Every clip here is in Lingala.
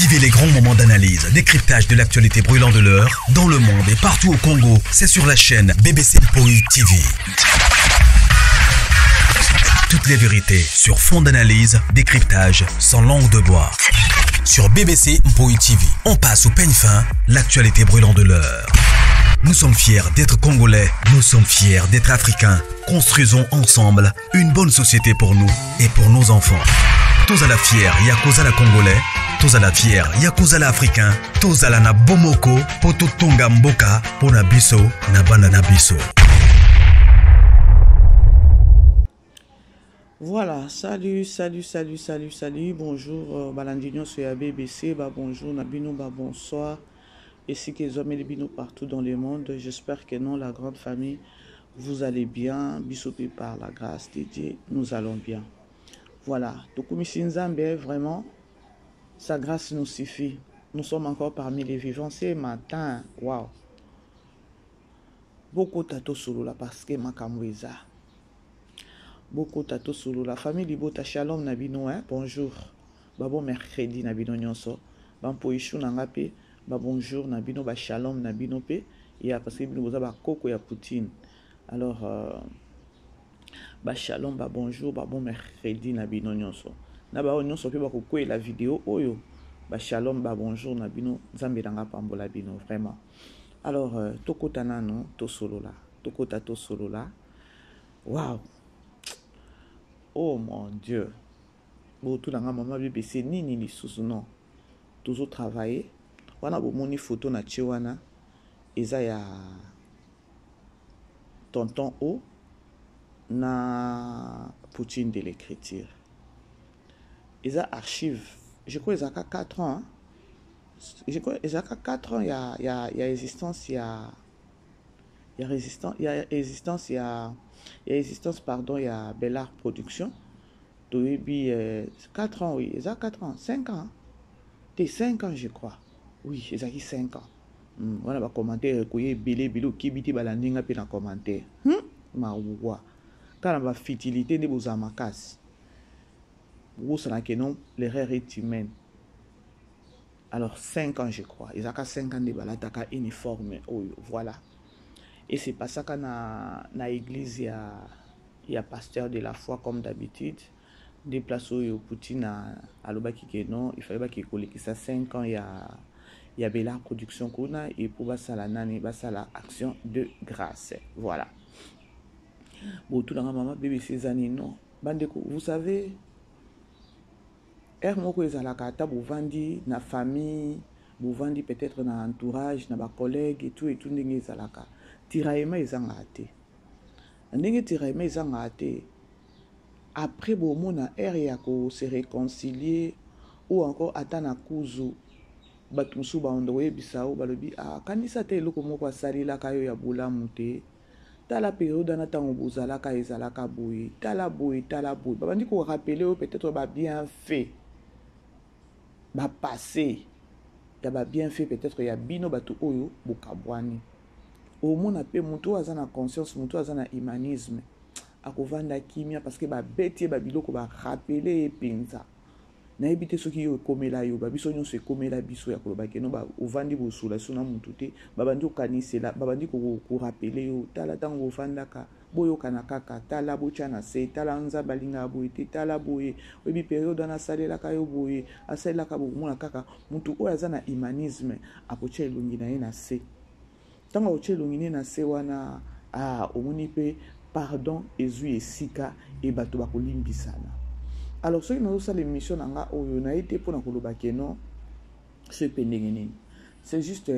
Vivez les grands moments d'analyse, décryptage de l'actualité brûlante de l'heure, dans le monde et partout au Congo. C'est sur la chaîne BBC Mpoï TV. Toutes les vérités sur fond d'analyse, décryptage, sans langue de bois. Sur BBC Mpoï TV, on passe au peigne fin, l'actualité brûlante de l'heure. Nous sommes fiers d'être Congolais, nous sommes fiers d'être Africains. Construisons ensemble une bonne société pour nous et pour nos enfants. Tous à la fière, Yakozala Congolais. Tous à la fière, Yakozala Africain. Tous à la na Bomoko, Poto Tonga Mboka, Pona Biso, Nabana Nabiso. Voilà, salut, bonjour, Balandino sur la BBC, bonjour, Nabino, bonsoir, et si que les hommes et les binos partout dans le monde, j'espère que non, la grande famille, vous allez bien, bisopé par la grâce de Dieu, nous allons bien. Voilà, Tokumisi Nzambe, vraiment, sa grâce nous suffit, nous sommes encore parmi les vivants, c'est matin, waouh, beaucoup tato solo là, parce que ma kamweza. Beaucoup tato solo la famille libota shalom nabino hein bonjour bon mercredi nabino nyonso ban poishu nangape bonjour nabino ba shalom nabino pe ya parce que bino boza ba koko ya Poutine alors ba shalom bonjour bon mercredi nabino nyonso na ba nyonso pe ba kokoe la vidéo oyo ba shalom bonjour nabino nzambe nanga pambola bino vraiment alors tokotana no to solo la tokota to solo la waouh. Oh mon Dieu. Bon, tout le monde maman BBC ni sous non. Toujours travailler. Wana bo moni photo na chiwana. Eza ya tonton O na Poutine de l'écriture. Eza archive. Je crois eza 4 ans. Hein? Je crois eza 4 ans il y a existence il y a résistance il y a existence il y a existence pardon il y a Bellard Production Toyebi 4 ans oui ils ont 4 ans 5 ans t'es 5 ans je crois oui ils ont 5 ans voilà va commenter koye belé qui biti balandinga pe na commentaire ma wa quand va futilité de bos amakas vous ça que non l'erreur est humaine alors 5 ans je crois ils ont 5 ans de balataka uniforme oh voilà. Et c'est pas ça qu'on a na église il y a pasteur de la foi comme d'habitude déplacé au Poutine à l'obaki que non il fallait pas qu'il colle que ça 5 ans il y a Bellard Production qu'on a et pour ça la nani ça la action de grâce voilà bon tout dans maman bébé ces années non bandeko vous savez moko ezalaka ta bovandi na famille bovandi peut-être na entourage na ba collègue et tout ndenge ezalaka tiraillement ezanga te ndenge tiraillement ezanga te après bomona ya ko se réconcilier ou encore atana kuzu batumsu ba ondoye bisao balobi kanisa te eloko moko asalila kayo ya bolamu te tala période na tango bozalaka ezalaka boye tala boye babandi ko rappeler peut-être ba bien fait ba passé ya ba bien fait peut-être ya bino batu oyo bokabwani au monde appelé mutu azana conscience mutu azana humanisme akovanda kimia parce que ba beti ba biloko ba rappeler penza na ebité soki yo komela yo ba biso nyonso komela biso ya koloba keno ba ovandi bosula sona mutu te babandi okanisela babandi ko rappeler yo tala tango ovandaka boyo kana kaka tala bochana se tala nza balinga boye te tala boye obi période na salela kayo boye asalela ka bomona kaka mutu oyo azana humanisme akocha elongi na ye na se tant que tu l'as na se wana omoni pe pardon ezui esika et bato bakolimbisana alors ceux qui nous ça l'émission nanga oyo na été pour na koloba keno ce pendengeni c'est juste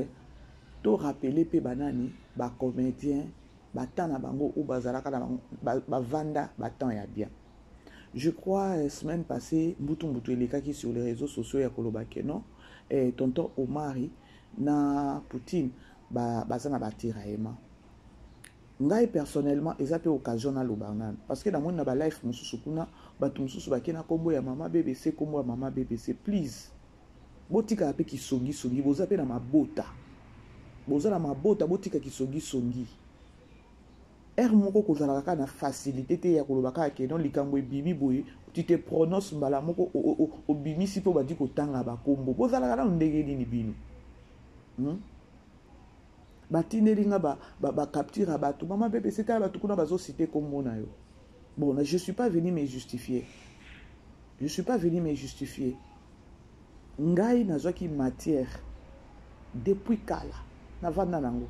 to rappeler pe banani ba comédien batana bango ou bazalaka na ba vanda batan ya bien je crois semaine passée mbutu elekaki sur les réseaux sociaux ya koloba keno et tonton Omari na Poutine bazana batiraillement ngai personnellement ezape occasion na lobangan parce que dans mon na ba life mususu kuna batu mususu bakena kombo ya mama BBC kombo ya mama BBC please botika ape kisongi bozape na mabota boza na mabota botika kisongi moko kozala kaka na facilité te ya koloba kaka ke non likambo ebimi boye tu te prononce mbala moko obimisi mpo badi kotanga bakombo bozalaka nano ndenge nini bino batindeli nga bacapture ya bato mama BBC tala bato kuna bazosite kombo na yo. Bon, je suis pas venu me justifier. Je suis pas venu me justifier. Ngai nazwaki matière depuis kala na vanda nango.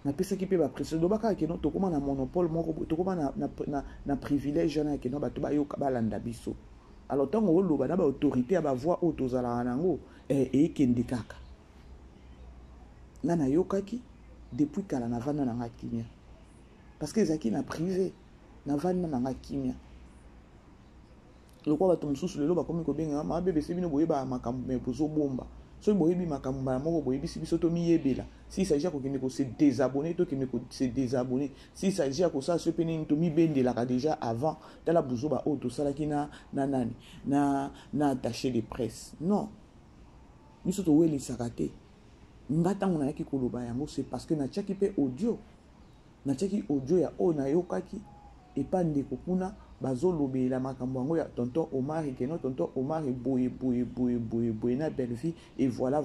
Na pesa ki pe ba précédent baka ke non tokoma na monopole moko tokoma na privilège na ke non bato ba yo balanda biso. Alors tant o loba na ba autorité ba voix auto zala nango e kende kaka. Nga na yokaki depuis kala na vanda na kimia. Parce que ezaki na privé na vanda na kimia. Lokwa bato mosusu lelo bakomi kobenga ma BBC bino boyeba makambo me bozo bomba. So boyebi makambo ba moko boyebi biso to miyebela. Si s'agit ko kende ko se désabonner to kende ko se désabonner. Si s'agit ko ça se peni to mi bendela ka déjà avant dans la bozo ba auto salaki na nani na attaché de presse. Non. Miso to weli sakate. Ngata ngona yaki koloba yango c'est parce que na tchaki pe audio. Na tchaki audio ya o na yokaki et pas ndeko kuna bazolobela makambo yango ya tonton Omar Keno tonton Omar boye na Belleville et voilà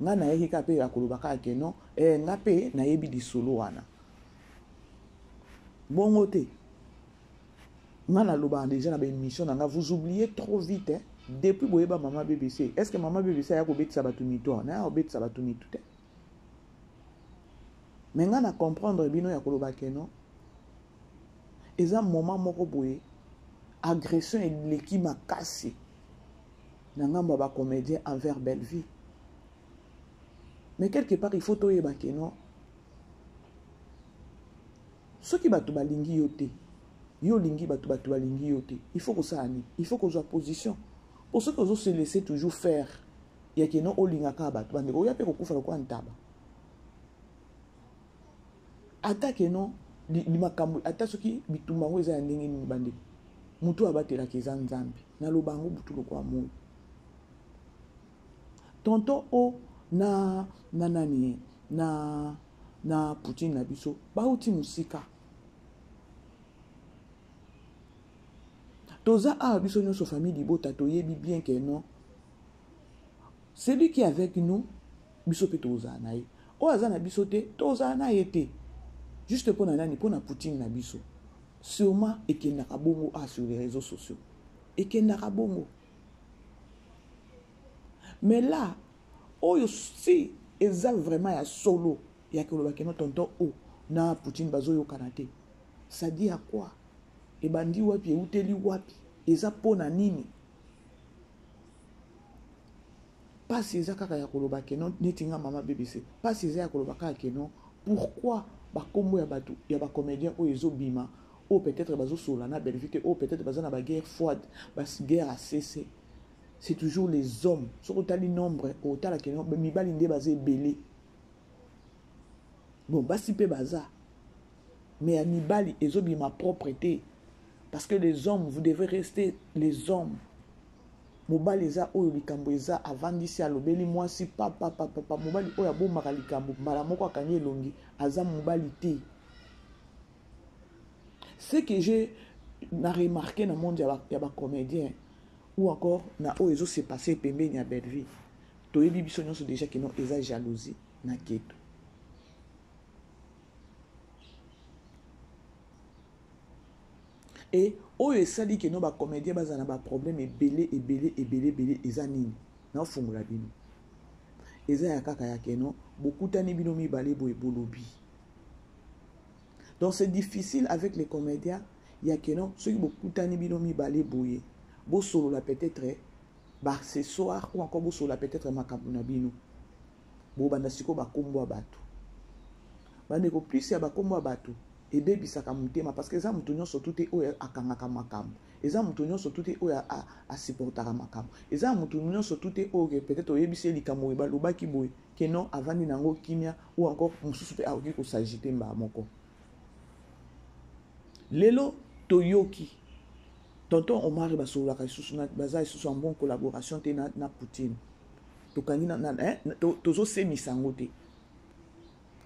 nga na yeki ka pe ya koloba ka Keno nga pe na yebi di solo wana bongo te nga na loba déjà na ba émission nga vous oubliez trop vite hein? Depuis boyeba Mama BBC est-ce que Mama BBC ya ko betisa batu mito na ya betisa batu mito te mais nga na comprendre bino ya koloba Keno eza moment moko boye agression et l'équipe m'a cassé nangamba ba comédien envers Belleville mais quelque part il faut toyeba Keno ce qui batu balingi yote yo lingi batu balingi yote il faut que ça ani il faut que soit position pour ceux qui se laisser toujours faire ya Keno olinga ka batu bande ko ya pe ko kufa ko ntaba attaque non limakambo ata soki bitumba ngo eza ya ndenge nini bande mutu abatelaka eza nzambe na lobango butu lokwa moyo tonton o na nani na Poutine na biso bauti musika toza a biso nyonso famille libota toyebi bien que non celui qui est avec nous biso pe toza na ye o aza na biso te toza na ye te juste pour nani pour na Poutine na biso sûrement et qu'il n'a pas bongo sur les réseaux sociaux et qu'il n'a pas bongo mais là oh si eza vraiment ya solo ya que le bakeno tonton o na Poutine bazo yo kanate ça dit à quoi et bandi wapi e uteli wapi eza pona nini pas si eza kaka ya koloba keno netinga Mama BBC pas si eza ya koloba kaka keno pourquoi bakombo ya batu ya ba comédien o ezobima o peut-être bazo sola na Belleville o peut-être baza na ba guerre froide ba guerre a cessé c'est toujours les hommes sur tali nombre o tala keno mibali nde baza ebele bon basi pe baza mais à mibali ezobima propreté parce que les hommes vous devez rester les hommes mobali eza oyo likambo eza avandisi alobeli mwasi papa mobali oyo abomaka likambo mbala moko akangi elongi aza mobali te ce que j'ai remarqué dans le monde ya ba comédien ou encore na oyo ezo se passer pembeni ya Belleville toyebi biso nyonso déjà que non eza jalousie na keto et oyo esali ke no ba comédien bazana ba problème ebele eza nini na fungola bino eza ya kaka ya keno bokutani bino mibale boye bolobi donc c'est difficile avec les comédiens ya keno ceux qui bokutani bino mibale boye bo solo la peut-être ba ce soir ou encore bo solo la peut-être makambo na bino bo banda siko ba kombo bato bande ko plus ya ba kombo bato ebebisaka mutema parce que eza mutu nyonso tuti oyo akangaka makambo eza mutu nyonso tuti oyo asupportaka makambo eza mutu nyonso tuti oyo peut-être oyebisi likambo balobaki boye ke non avandi nango kimia ou encore mosusu pe akoki kosagite mbaa moko lelo toyoki tonton Omar basololaka lisusu baza lisusu en bonne collaboration te na Poutine tokangi tozosemisa yango te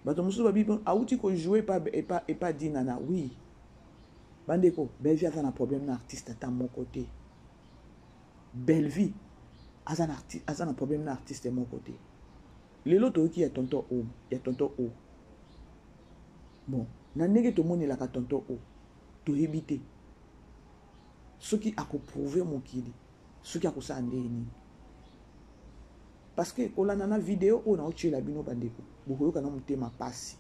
bato mosusu babi auti ko jouer et pas dit nana oui bandeko Belle Vie a un problème na artiste à mon côté Belle Vie a un problème na artiste à mon côté les loto qui est tonton O il y a tonton O bon na ndenge to moni la ka tonton O to éviter ce qui a prouvé mon kili ce qui a ko sa ndeni parce que kola nana vidéo on a otie la bino bandeko boyo kana mutema pasi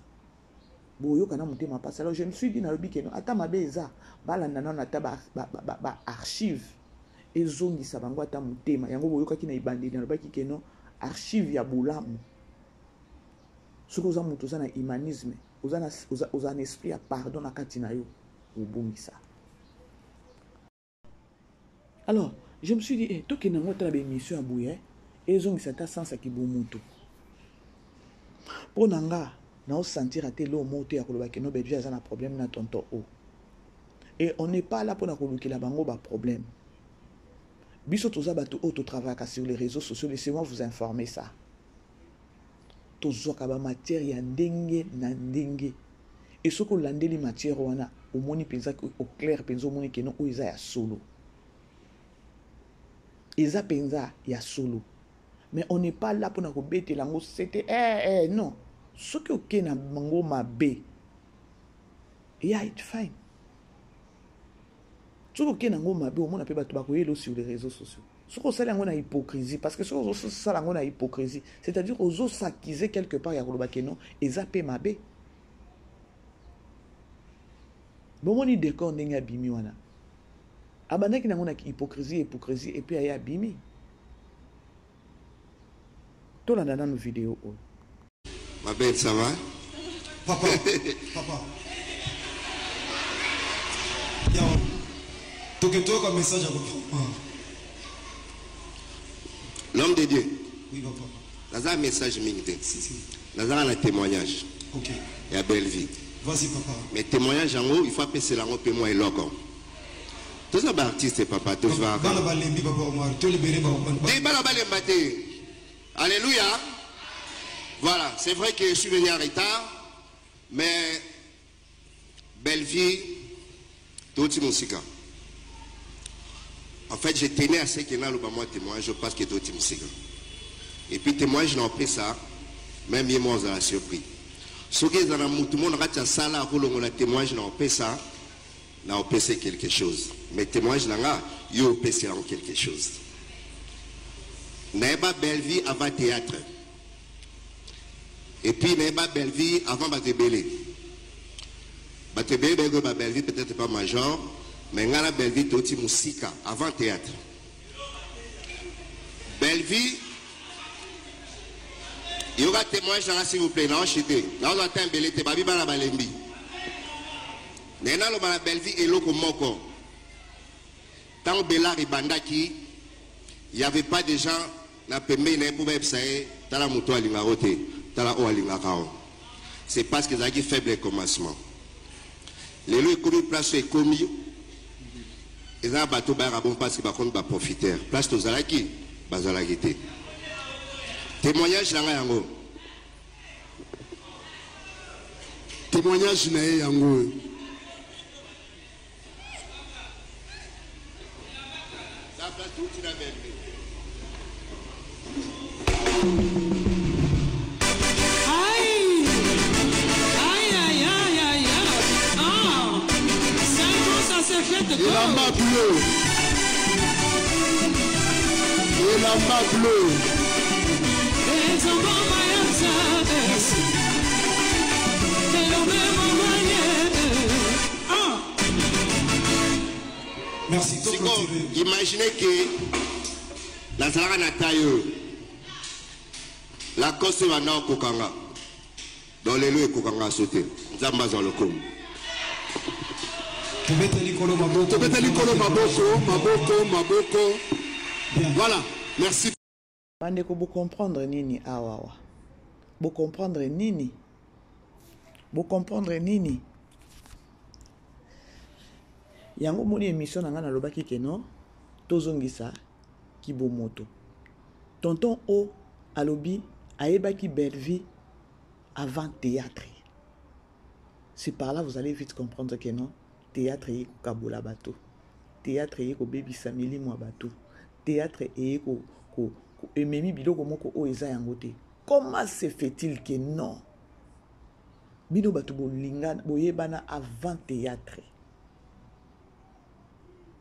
boyo kana mutema pasi alors je me suis dit na lobi keno ata mabeza balanda na ta ba archive ezongisa bango ata mutema yango boyo kaki na ibandeli na lobaki keno archive ya bulamu ce que oza mutu oza na humanisme oza na esprit ya pardon na kati na yo obungisa. Alors je me suis dit to kena ngota na émission ya bouye ezongisa ta sens ki bomutu po nanga na o sentir ate lo moto ya koloba ke no Belle Vie a un problème na tonton O et on n'est pas là pour na kolukila bango ba problème biso toza bato o to travaille sur les réseaux sociaux laissez-moi vous informer ça tozoka ba matière ya ndenge na ndenge et soko landeli matière wana omoni penza au clair penza omoni ke no o eza ya solo eza penza ya solo. Mais on n'est pas là pour nous rebêter la mot c'était non ce que ok na mango mabe yeah it's fine ce que ok na mango mabe au monde peut battre bakoyelo sur les réseaux sociaux ce que ça lango na hypocrisie parce que ce que ça lango na hypocrisie c'est-à-dire aux autres s'accuser quelque part ya koloba ke non ezape mabe bon moni décor ndenge abimi wana abandaki nango na hypocrisie et puis aya abimi. Dans nos vidéos. Ma belle, ça va? Papa. Toke message à vous. L'homme de Dieu. Oui, papa. Là, un message minute. Là, un témoignage. Ok. Il y a Belle Vie. Vas-y, papa. Mais témoignage en haut, il faut appeler la robe et moi et l'orgon. Tous les artistes, papa. Tous les artistes. Alléluia. Voilà, c'est vrai que je suis venu en retard, mais Belle Vie, tout le monde. En fait, je tenais à ce qu'il y ait un témoignage, je pense que tout le monde. Et puis, témoignage, je n'en fais ça, même moi, on a surpris. Ce qui est dans tout le monde, on a ça là, on a témoignage, je n'en fais ça, on a fait quelque chose. Mais témoignage, il y a quelque chose. N'est pas Belle Vie avant théâtre. Et puis n'est pas Belle Vie avant Batebele. Batebele, Belle Vie peut-être pas major, mais il y a la Belle Vie aussi musique avant théâtre. Belle Vie, il y aura témoignage là s'il vous plaît. Non, chité. Là on attend Belle Vie, Babi Bala Balembi. Nena lo Bala Belle Vie et l'autre moko. Tant Bella Ribandaki, il n'y avait pas de gens. C'est parce que ça qui faible commencement. Les lois commis place est commis. Et un bateau bon parce que par contre va profiter. Place aux alaki, bazalagité. Témoignage là yango. Témoignage na yango. La place tout il a bien. Et la main bleue. Et la main bleue. Merci. Imaginez que la Zara Natayo, la Kosse va dans Kokanga, dans les lieux Kokanga sauté, Zamba dans le com. Voilà, merci. Bandeko, vous comprendre nini awawa. Vous comprendre nini. Vous comprendre nini. Yango moni émission na ngana lobaki keno tozongisa kibomoto. Tonton O alobi ayebaki Belle Vie avant théâtre. C'est par là vous allez vite comprendre que non, théâtre est Kabola bateau. Théâtre est baby Samili moi bateau. Théâtre est ememi biloko moko o eza yangote. Comment se fait-il que non? Bino bato bolingana boyebana avant théâtre.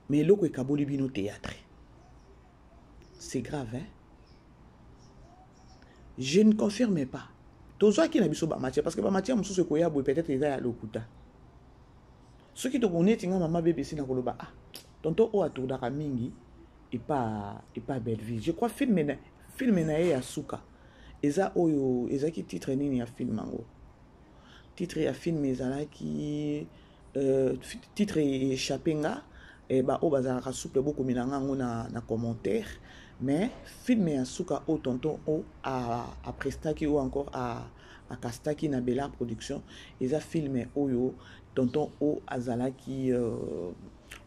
Mais loko e kaboli bino théâtre. C'est grave, hein? Je ne confirme pas. Tozo qui n'a biso ba matière parce que ba matière mususu ko ya boy peut-être eza ya lokuta. Ce qui te connaît tinga mama bébé sina koloba ah tonto o aturdaka mingi et pas belle vie. Je crois film na ya suka. Eza oyo eza ki titre nini ya film ango. Titre ya film ezala ki titre échappé nga et ba o bazala souple beaucoup minanga ngo na commentaire. Mais film ya suka o tonton o a prestaki ou encore a kastaki na Bella Production eza film oyo tonton o azalaki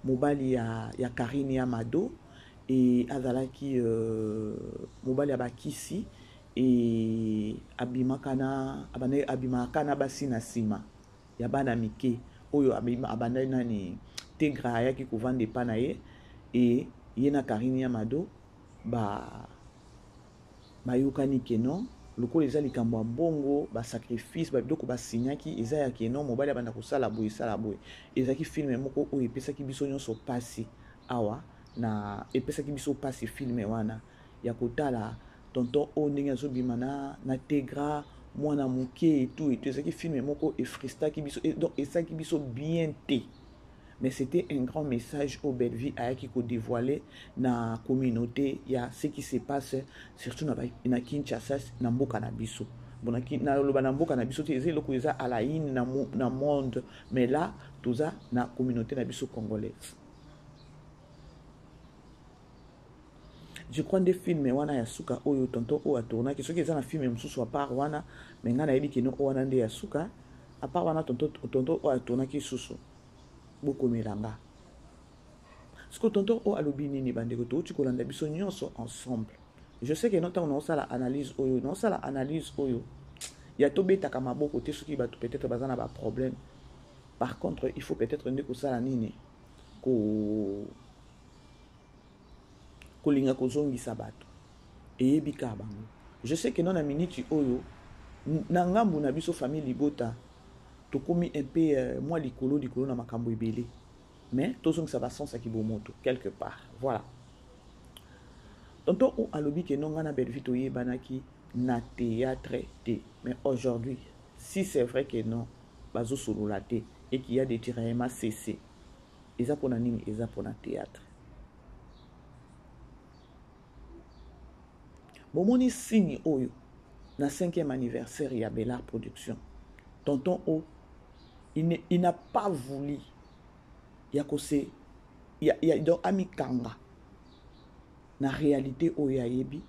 mobali ya Karine Amado et azalaki mobali ya bakisi et abimakana basi na sima ya bana mike oyo abanda nani tegra ya ki kovande pana ye et yena Karine Amado ba yokani kenon lokolo eza likambo ya bongo ba sacrifice ba biloko ba signaki eza ya kenon mobali abanda kosala boye sala boye ezaki film moko oyo epesaki biso nyonso pasi awa na epesaki biso pasi film wana ya kotala tonton o ndenge azobima na tegra mwana moke et tout ezaki film moko efristaki biso donc esaki biso bien te. Mais c'était un grand message au Belleville à qui dévoilé na communauté. Il y a ce qui se passe surtout na Kinshasa na mboka na biso. Bon na loba na mboka na biso c'est loko eza à la in na monde mais là tout ça na communauté na biso congolaise. Je crois des films wana ya suka oyo tonton o a tourné que ceux qui eza na film mususu à part wana mais ngana yebi kino o wana nde ya suka à part wana tonton o a tourné ki susu. Beaucoup melanga. Ce que tonton o alobini ni bandeko to tu kolanda biso nyonso ensemble. Je sais que notre on ça la analyse oyo, non ça la analyse oyo. Ya to beta kama boko te ce qui va peut-être bazana ba problème. Par contre, il faut peut-être ndeko sala nini ko linga ko zongi sabato. Et bika bango. Je sais que non na minute oyo na ngambu na biso famille libota. To komi un peu moi likolo na makambo ebele mais tozong ça va sens ki bomoto quelque part voilà tonton o alobi ke non ngana Belleville to yebanaki na théâtre te mais aujourd'hui si c'est vrai que non bazo solola te et qu'il y a des tiraillements cessés eza pona nini eza pona théâtre bomoni signe oyo na 5e anniversaire ya Bella Production tonton o il n'a pas voulu yakose ya donc amikanga na réalité o ya yebi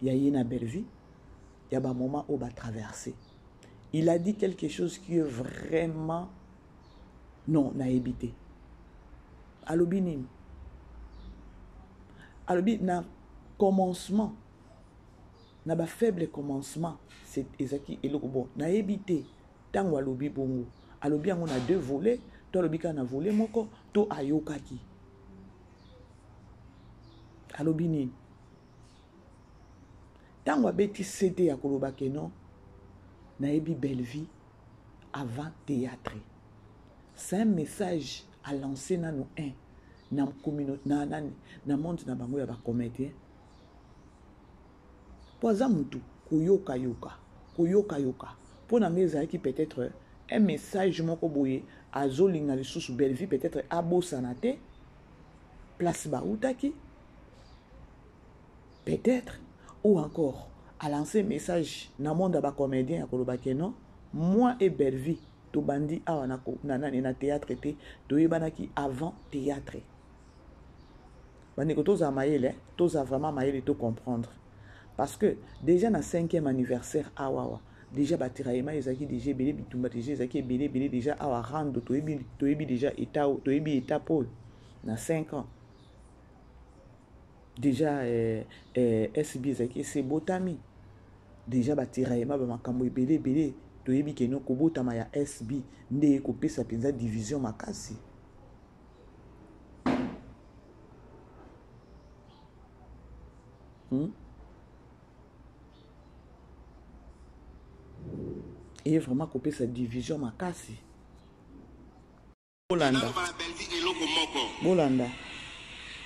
ya yena Belleville ya ba moment o ba traverser il a dit quelque chose qui est vraiment non na ebité alobi nini alobi na commencement na ba faible commencement c'est ezaki eloko bon na ebité tango alobi bongo alobi yango na deux volets to alobi ka na volet moko to ayokaki alobi nini tango abeti CD ya koloba ke non na ebi Belleville avant théâtre c'est un message à lancer nano un na communauté na monde na bango ya ba comédien poza mutu koyoka pour n'amener qui peut-être un message moko boye azolinga lisusu Belleville peut-être abosanate place bautaki peut-être ou encore à lancer message na monde ba comédien akoloba ke non moi et Belleville to bandi awa na théâtre te to yebanaki avant théâtre bandeko toza mayele toza vraiment mayele to comprendre parce que déjà na 5e anniversaire awa déjà batiraillement ezaki déjà belé bitumba déjà ezaki belé déjà awa rando to yebi déjà état pole na 5 ans déjà SB ezaki c'est botami déjà batiraillement bamakambo ebele toyebi keno kobotama ya SB nde kopesa penza division makasi. Et vraiment kopesa division makasi. Bolanda.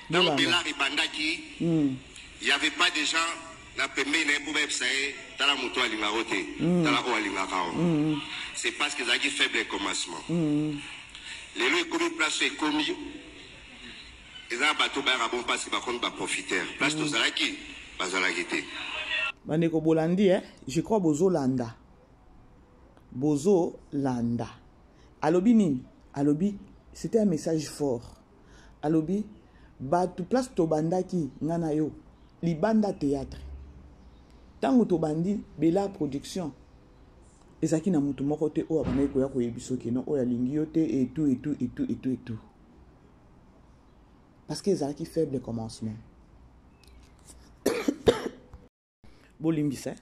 Dans Bellard et Bandaki, il n'y avait pas de gens la première pour website dans la moto à l'Ingarote, dans la haut à l'Ingarao. C'est parce qu'ils ont dit faible commencement. Les lois commis place est commis. Ils ont un bateau à bon parce qu'ils vont profiter. Place de Zalaki, Bazalagité. Bandeko Bolandi, je crois Bozo Landa. Bozo Landa. Alobi, c'était un message fort. Alobi, batu place to bandaki ngana yo libanda théâtre tango to bandi Bellard production ezaki na mutu moko te o abana ko ya ko yebiso keno o ya lingi yo te et tout parce que ezaki faible commencement bolimbisa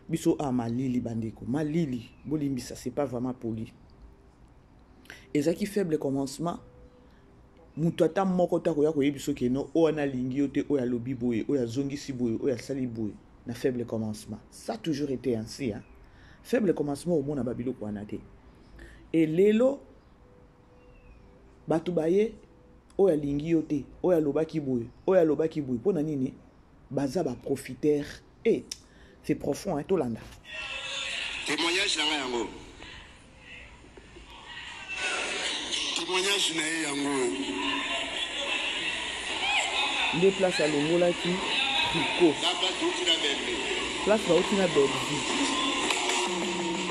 biso a malili bandeko malili bolimbisa c'est pas vraiment poli ezaki faible commencement mutu ata moko ta koya koyebiso keno o ana lingi yo te o ya lobi boye o ya zongisi boye o ya sali boye na faible commencement. Ça a toujours été ainsi, hein. Faible commencement au monde à Babylone ko anate. Et lelo batu baye o ya lingi yo te o ya lobaki boye pona nini baza ba profiteur et c'est profond, hein, Tolanda. Témoignage na yango. Témoignage na yango. Des places à l'Ongola qui tricot. Place à Otina Belgique.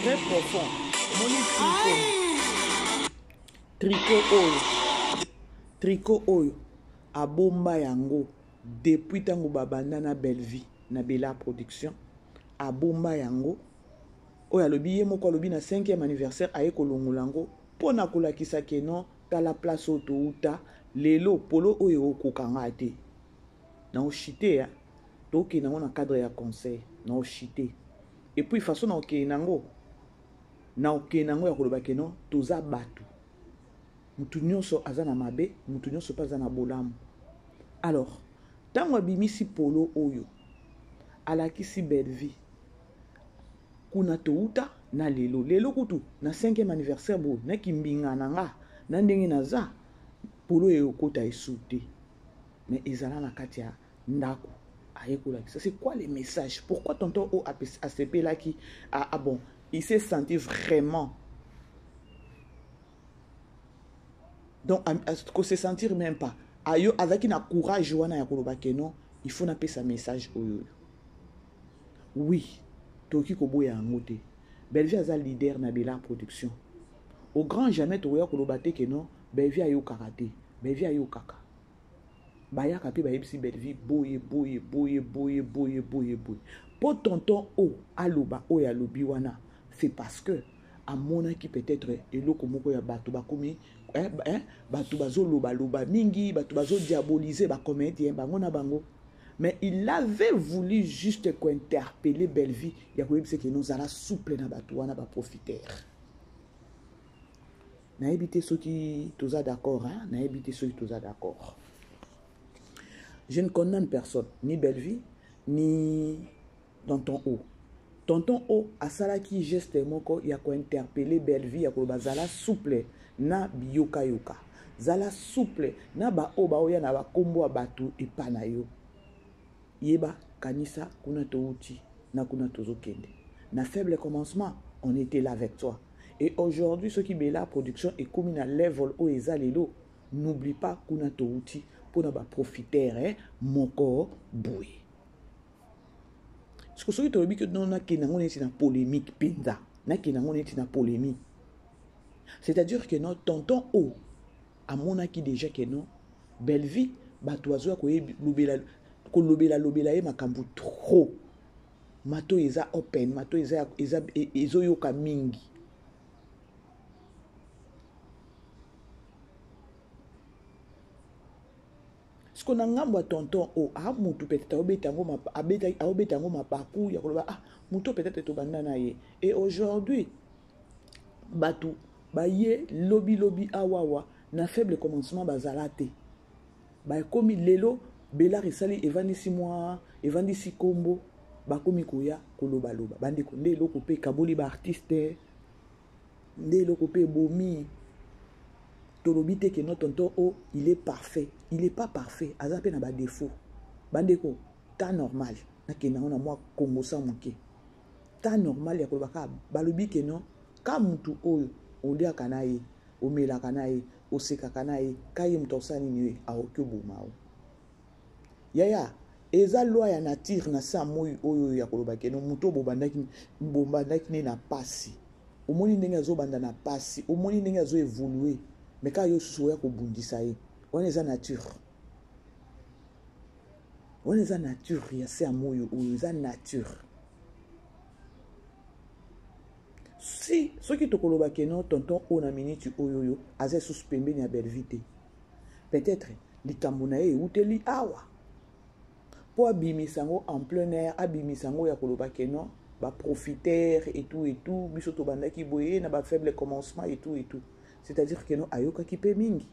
Très profond. Tricot oyo. A bomba yango. Depuis tango babanda na Belleville. Na Bellard production. A bomba yango. Oya lobi ye moko lobi na 5e anniversaire aye kolongolango. Pona kolakisa keno. La place autouta. Lelo polo oyo okokanga te. Na ochité ya toke nango na cadre ya conseil na ochité et puis façon na oke nango ya koloba keno toza batu mutu nyonso aza na mabe mutu nyonso pa aza na bolamu. Alors tango abimisi polo oyo alakisi Belleville kuna touta na lelo kutu na 5e anniversaire bo na kimbinga nanga na ndenge naza polo yo kota esute mais ezala na kati ya ndako ayekola. C'est quoi les messages? Pourquoi tonton O ACP là qui bon, il s'est senti vraiment donc qu'on se sentir même pas ayo avec un courage wana ya koloba keno il faut na pesa message oyo. Oui, toki ko boya ngote Belleville aza leader na Bellard production au grand jamais to ya koloba te keno Belleville ayo karaté Belleville ayo kaka baya kapi bayebisi Belleville boye. Po tonton O aloba o ya lobi wana c'est parce que a mona qui peut-être eloko moko ya bato bakomi bato bazo loba mingi bato bazo diaboliser ba comédien bango na bango, mais il avait voulu juste qu'interpeller Belleville ya koyebisa que nous ala souple na bato wana ba profiteur. Na ebité ceux qui toza d'accord, hein, na ebité ceux qui toza d'accord. Je ne condamne personne, ni Belleville, ni Tonton O. Tonton O, a salaki geste moko, ya ko interpeller Belleville, ya ko bazala souple na biyoka yoka. Zala souple na ba o ba oya na ba kombo batu epana yo. Yeba kanisa kuna touti na kuna tozokende. Na faible commencement, on était là avec toi. Et aujourd'hui, ceux qui Bellard production et comme na level o ezalelo, n'oublie pas kuna touti pour na profiter moko boui. Ce que ceux qui te dit que non na kenango neti na polémique pinza, na kenango neti na polémique. C'est-à-dire que notre tonton O a monaki déjà que non Belleville batoazo ko lobela e makambu trop. Mato eza open, mato eza ezoyoka mingi. Ce qu'on a ngamba tonton o a mutu peut-être aobetango ma parcours ya koloba ah mutu peut-être to bandana ye. Et aujourd'hui batu ba ye lobby awawa na faible commencement bazalate. Ba komi lelo bela risali evandisi moi evandisi kombo ba komi koya koloba loba bande ko nde loko pe kaboli ba artiste nde loko pe bomi. Tolobite que notre tonton O, il est parfait. Il n'est pas parfait. Azape n'a pas de défaut. Bandeko, ta normal. Na kena on a moi Congo sans manquer. Ta normal ya kolobaka balobi que non. Ka mutu oyo olia kanaye, omela kanaye, oseka kanaye, kaye mutosani niwe aokyo bomao. Yaya, eza loi ya nature na sa moyo oyo ya kolobaka non muto bobandaki ne na pasi. Omoni ndenge azo banda na pasi, omoni ndenge azo évoluer. Mais quand il y a un on est en nature. On est en nature, il y a ces amours, on est en nature. Si, ceux qui te collent non, tonton, on a minute, oyoyo, azé suspendé na belle vite. Peut-être, les Camerounais, ou te li awa. Pour abimisango en plein air, abimisango ya kolobake non, ba profiter et tout, bisoto banda ki boye, na ba faible commencement et tout. C'est-à-dire que nous ayoka ki pe mingi.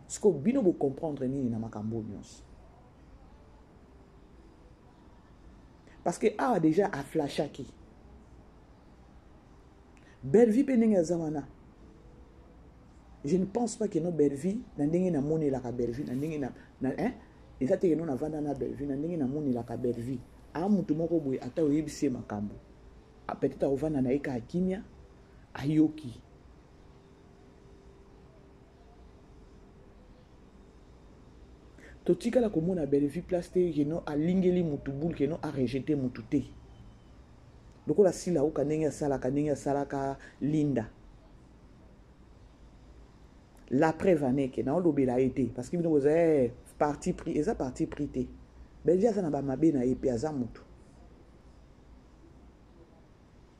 Ce que bino bo comprendre ni na makambo nyos. Parce que a déjà a flashaki. Belle vie peninga zamana. Je ne pense pas que nos belle vie na ndenge na moni la ka belle vie na ndenge na hein et ça te que nous na vanda na belle vie na ndenge na moni la ka belle vie. A mutu moko boye ata oyebise makambo. A peut-être ovana na eka akimia. Ayoki. Totika la komona belle vie place te keno a lingeli mutubul keno a rejeté mutute. Loko la sila o kanenga salaka linda. L'après vané ke na o lobela été parce que bino boza parti pris eza parti pris te. Belle vie na ba mabe na epe aza mutu.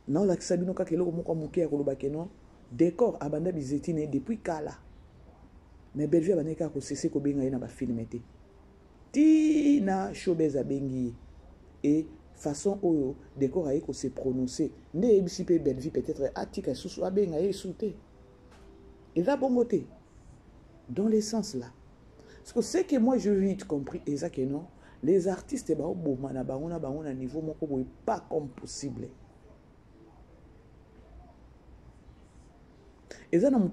Non, la sabino ka kelo moko muke ya koloba keno décor abanda bizetine depuis kala. Mais belle vie abaneka ko cesser ko benga na ba filmete. Ti na showbiz abengi et façon oyo décor aiko se prononcer. Ne ebisi pe belle vie peut-être atika susu abenga e souté. Et va bongote dans les sens là. Parce que ce que moi je veux vite compris et ça que non, les artistes ba oboma na bango na niveau moko boy pas comme possible. Et ça, nous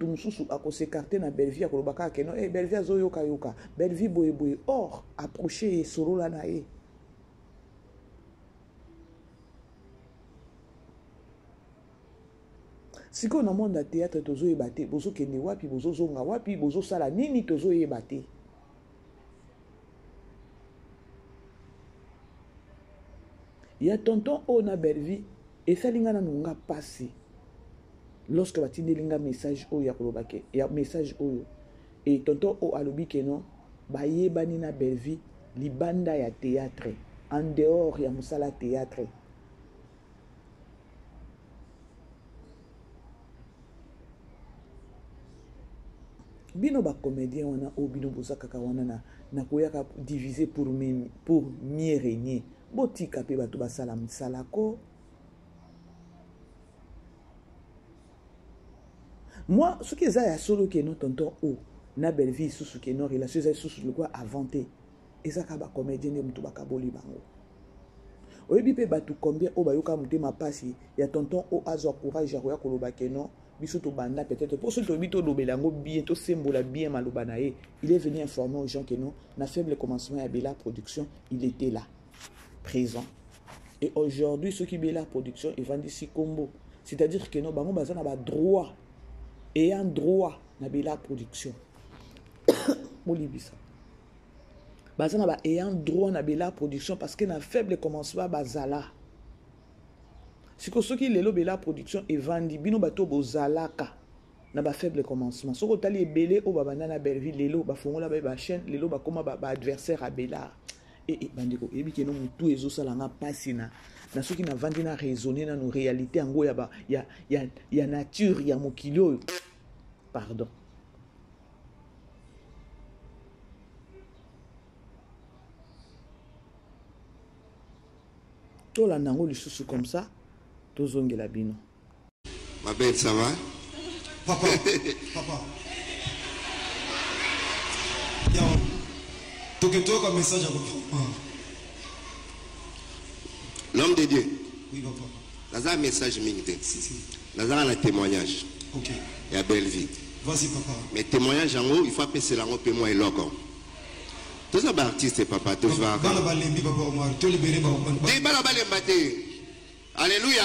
avons s'écarter na belle vie à kolobaka que non, belle vie zoyoka yoka, belle vie boye. Or, approcher solo la nae. Si qu'on a monde de théâtre, tozo ebate, bozo kende wapi, bozo zonga wapi, bozo sala nini tozo ebate. Il y a tonton on a belle vie et ça linga na nunga passé. Lorsque tu as un message au yakolobake, il y a un message au et tonton o alobi que non, baye banina belle vie, li banda ya théâtre, en dehors ya musala théâtre. Bino ba comédien wana o bino bozaka ka wana na koyaka diviser pour mieux régner. Botika pe bato basala msalako. Moi, ce qui est à solo qui est notre tonton O, na belle vie sous ce qui est notre relation, c'est sous le quoi inventé. Et ça kaba comédien ne mutu bakaboli bango. Oyebi pe batu combien o bayoka muté ma passi, ya tonton O azo courage ya koya koloba ke non, biso to banda peut-être pour ce to bito lobelango bien to sembola bien maloba na ye. Il est venu informer aux gens que non, na faible commencement ya Bella Production, il était là, présent. Et aujourd'hui, ceux qui Bella Production, ils vendent ici combo. C'est-à-dire que non, bango bazana ba droit. Et un droit na Bella Production. Molibisa. Bazana ba ayant droit na Bella Production parce que na faible commencement bazala. Si que ceux qui lelo Bella Production et vendi bino bato bozalaka na ba faible commencement. Soko tali ebele o babanda na Belleville lelo ba fongola ba chaîne lelo ba koma ba adversaire à Bella. Et bandiko ebi ke no mutu ezo salanga pasina. Na ceux qui na vendi na raisonner na nos réalités en go ya nature ya mokili. Pardon. tolanda yango lisusu comme ça tozongela bino. Ma belle, ça va? Papa, papa. Toque un message à papa. L'homme de Dieu. Oui, papa. Dans un message minute. Si. Dans un témoignage. Ok. Il y a belle vie. Vas-y, papa. Mais témoignage en haut, il faut appeler cela en paiement et loco. Tous les artistes, papa, tous les artistes. Alléluia.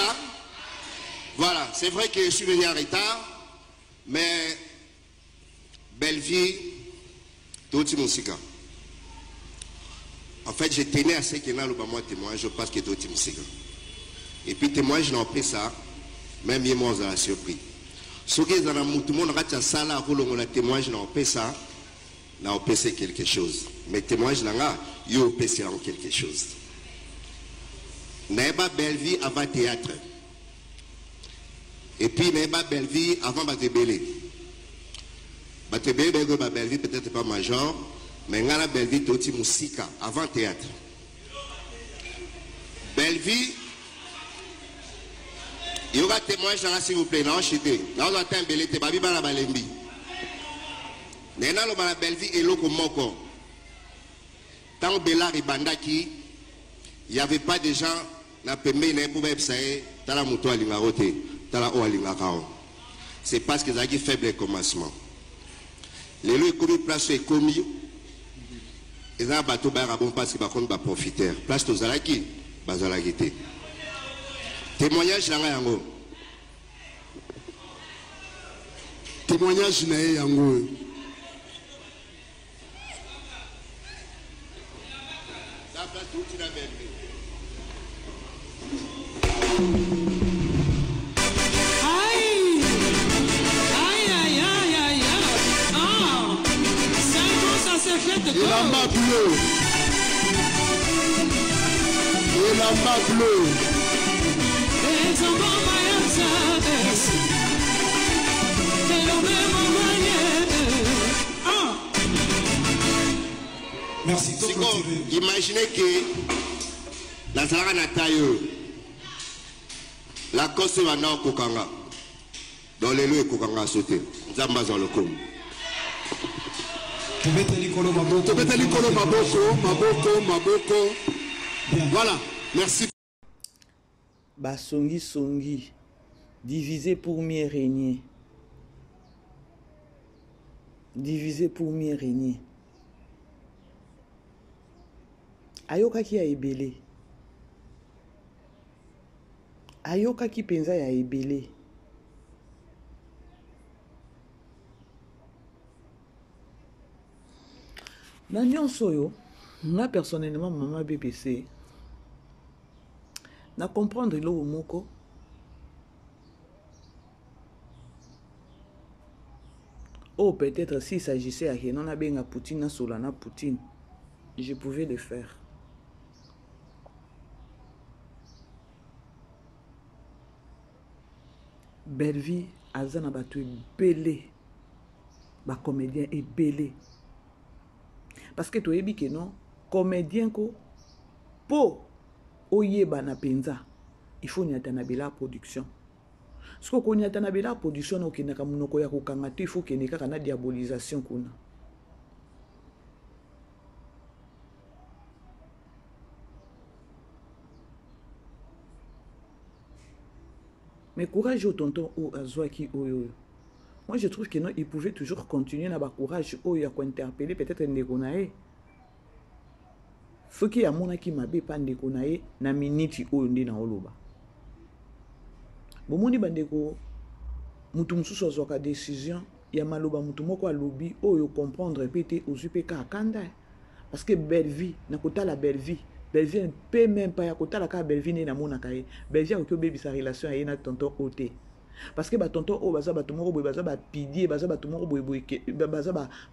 Voilà, c'est vrai que je suis venu en retard, mais belle vie, tout le monde. En fait, je tenais à ce qu'il y ait un témoin, je pense que tout le monde. Et puis, témoin, je n'ai pas ça, même moi, je suis surpris. Ce qui est dans tout le monde, ça, là, le témoin, je n'ai pas ça, n'a pas quelque chose. Mais témoin, je n'ai pas quelque chose. N'est pas belle vie avant théâtre. Et puis, n'est pas belle vie avant Batebele. Batebele, belle vie, peut-être pas major, mais la belle vie, tout le musique avant théâtre. Belle vie, il y aura témoignage là, s'il vous plaît, non, chité. Là, on attend belle vie, babi, bala, balembi. Nena, la belle vie, et l'eau comme moko. Tant que Bella Ribandaki, il n'y avait pas de gens na pembe na pouvoir epsaye tala muto alinga rote tala o alinga kao. C'est parce que ça qui faible commencement. Les lois commis place est commis. Et ça bateau ba bon parce que par contre ba profiteur. Place to zalaki bazalaki te. Témoignage na yango. Témoignage na yango. Ça place tout il a même. Et la main bleue. Et la main bleue. Merci. Imaginez que la Zara Natayo, la Kosse va dans Kokanga, dans les lieux Kokanga sauté, Zamba dans le com. Maboko. Voilà, merci. Basongi, diviser pour mieux régner. Diviser pour mieux régner. Ayoka ki a ebele. Ayoka ki penza ya ebele. Na nyonso yo, nga personnellement maman BBC, na comprendre lo moko. Oh, peut-être s'il s'agissait à Renan na benga Poutine na Solana Poutine, je pouvais le faire. Belle vie, azana batu belé, ba comédien est belé. Parce que tu es que non, comédien ko po oyeba na penza, il faut nyatanabela production. Ce qu'on nyatanabela production au kinaka munoko ya kokanga tu il faut qu'il y ait une diabolisation kuna. Mais courage au tonton ou à Zouaki Oyo. Moi je trouve que non, il pouvait toujours continuer à avoir courage Oyo à interpeller peut-être Ndekonae. Ce qui a mon qui m'a bé pas Ndekonae na minute Oyo ndi na oloba. Bomoni bandeko mutu mususu azoka décision ya maloba mutu moko alobi Oyo comprendre pété aux UPK akanda. Parce que belle vie, na kota la belle vie. Belvie ne peut même pas y côté la carte Belvie n'est na mon akaye. Belvie a aucun bébé sa relation avec na tonton Oté. Parce que ba tonton O baza ba tomoro boy baza ba pidie baza ba tomoro boy boy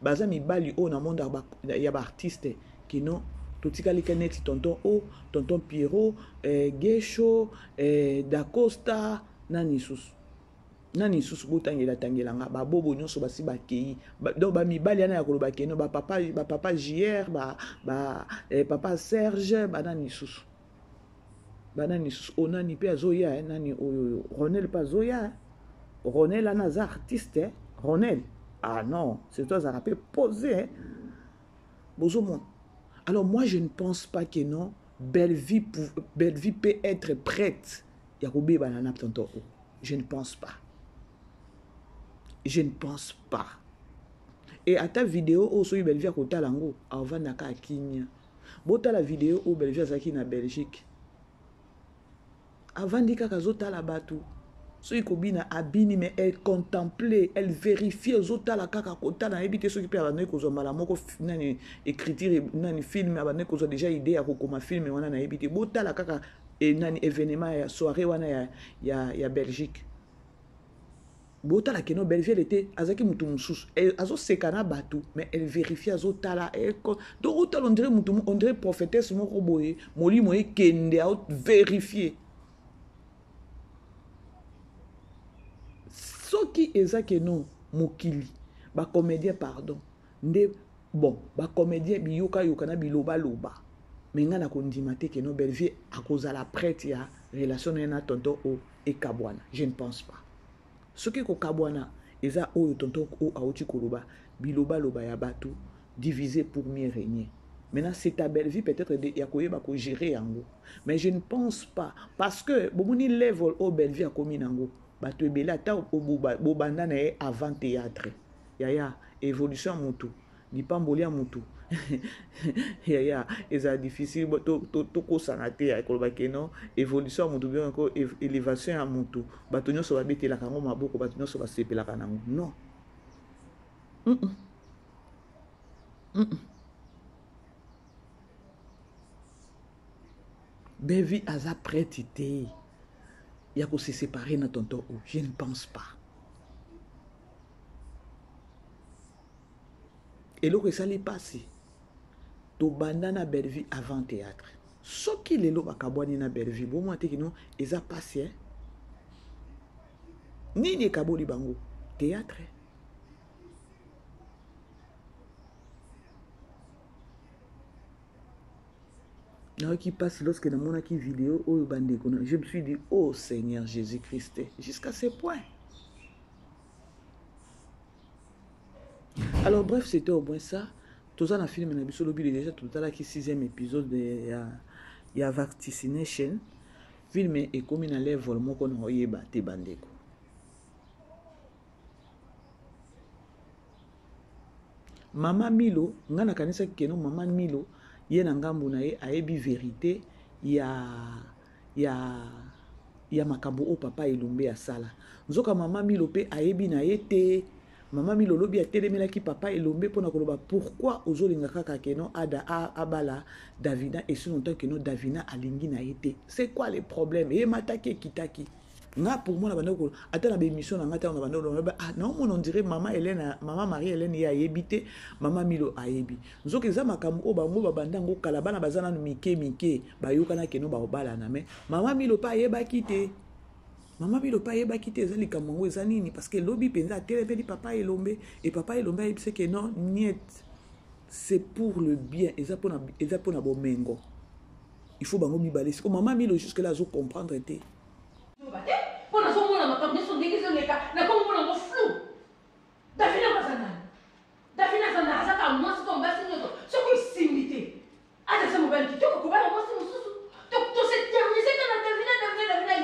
baza mi bali o na monde ya ba artiste qui non totika li kaneti tonton O tonton Pierrot Gesho Dacosta nani sus botangela tangelanga ba bobo nyonso basi ba kei donc ba mibali ana ya koloba keno ba papa JR papa Serge ba nani sus banani onani pe azoya nani oyo Ronel pas zoya Ronel anaza artiste Ronel ah non c'est toi ça rappelle poser Bozomon. Alors moi je ne pense pas que non Belle Vie peut être prête Yakoube banana tonto je ne pense pas et à ta vidéo au so Belle Vie à kota lango avant naka kinya bota la vidéo au Belle Vie azaki na Belgique avant dika kazota la batu so ikobina abini mais elle contemplait elle vérifiait zota la kaka kota na ebité so ki pe abane ko zomala moko nani écriture nani film abane ko zo déjà idée ya kokoma film wana na ebité bota la kaka et nani événement ya soirée wana ya Belgique bota la keno Belle Vie elle était azaki mutu mususu azo sekana batu mais elle vérifiait azota la donc autant on dirait mutu on dirait prophétesse moko boye moli moye kende a vérifier soki ezake non mokili ba comédien pardon nde bon ba comédien biyoka yokana biloba loba menga na kondima te ke no Belle Vie à cause à la prête ya relation na tonton o et kabwana je ne pense pas soki ko kabwana eza o tonton o aoti koloba biloba loba ya batu diviser pour mieux régner. Maintenant, c'est ta Belle Vie peut-être de yakoyeba ko gérer yango mais je ne pense pas parce que bomoni level au Belle Vie a commis nango bato ebela ta bobanda na avant théâtre yaya évolution mutu lipamboli ya mutu yaya eza difficile to ko sanate ya koloba keno évolution mutu bien ko élévation ya mutu bato nyonso babetela kango maboko bato nyonso basepela kanango non Belle Vie aza prête te il y a qu'on se séparer dans tonton ou je ne pense pas et là que ça l'est passé to bandana Belle Vie avant théâtre ce qui les lo bakabwani na Belle Vie bon moi te kino eza passé ni ne kaboli bango théâtre qui passe lorsque dans mon vidéo je me suis dit oh Seigneur Jésus-Christ jusqu'à ce point. Alors bref c'était au moins ça tout ça dans film na biso lobi déjà tout à l'heure qui 6e épisode de ya Vaccination film et comme na level moko na oyeba te bandeko Mama Milo ngana kanisa keno Mama Milo ye na ngambu na ye ayebi vérité ya makambo o papa elombe asala nzoka Mama Milo pe ayebi na ye te Mama Milo lobi atelemela ki papa elombe pona koloba pourquoi ozolinga kaka keno ada abala Davina et si longtemps que no Davina alingi na ye te c'est quoi le problème et mataki kitaki nga pour moi la bande ata na émission na ngata na bande ah non on dirait maman Hélène maman Marie Hélène ya yebité Mama Milo ayebi nzoki za makambo o bango babanda ngo kala bana bazana no mike bayoka na keno ba obala na mais Mama Milo pa yeba kité Mama Milo pa yeba kité ezali kamango ezanini parce que lobi penza télé papa elombe et papa elombe c'est que non niet c'est pour le bien eza pona bomengo il faut bango mibale c'est comme Mama Milo jusque là zo comprendre té Pour la zone, on a pas besoin de déguiser les cas. La comme on a flou. Davina Bazana. Davina Zana, ça a moins son bassin. Ce qui est simité. Ah, c'est mon bel qui te coupe à moi, c'est mon sous. Donc, tout s'est terminé. C'est quand Davina,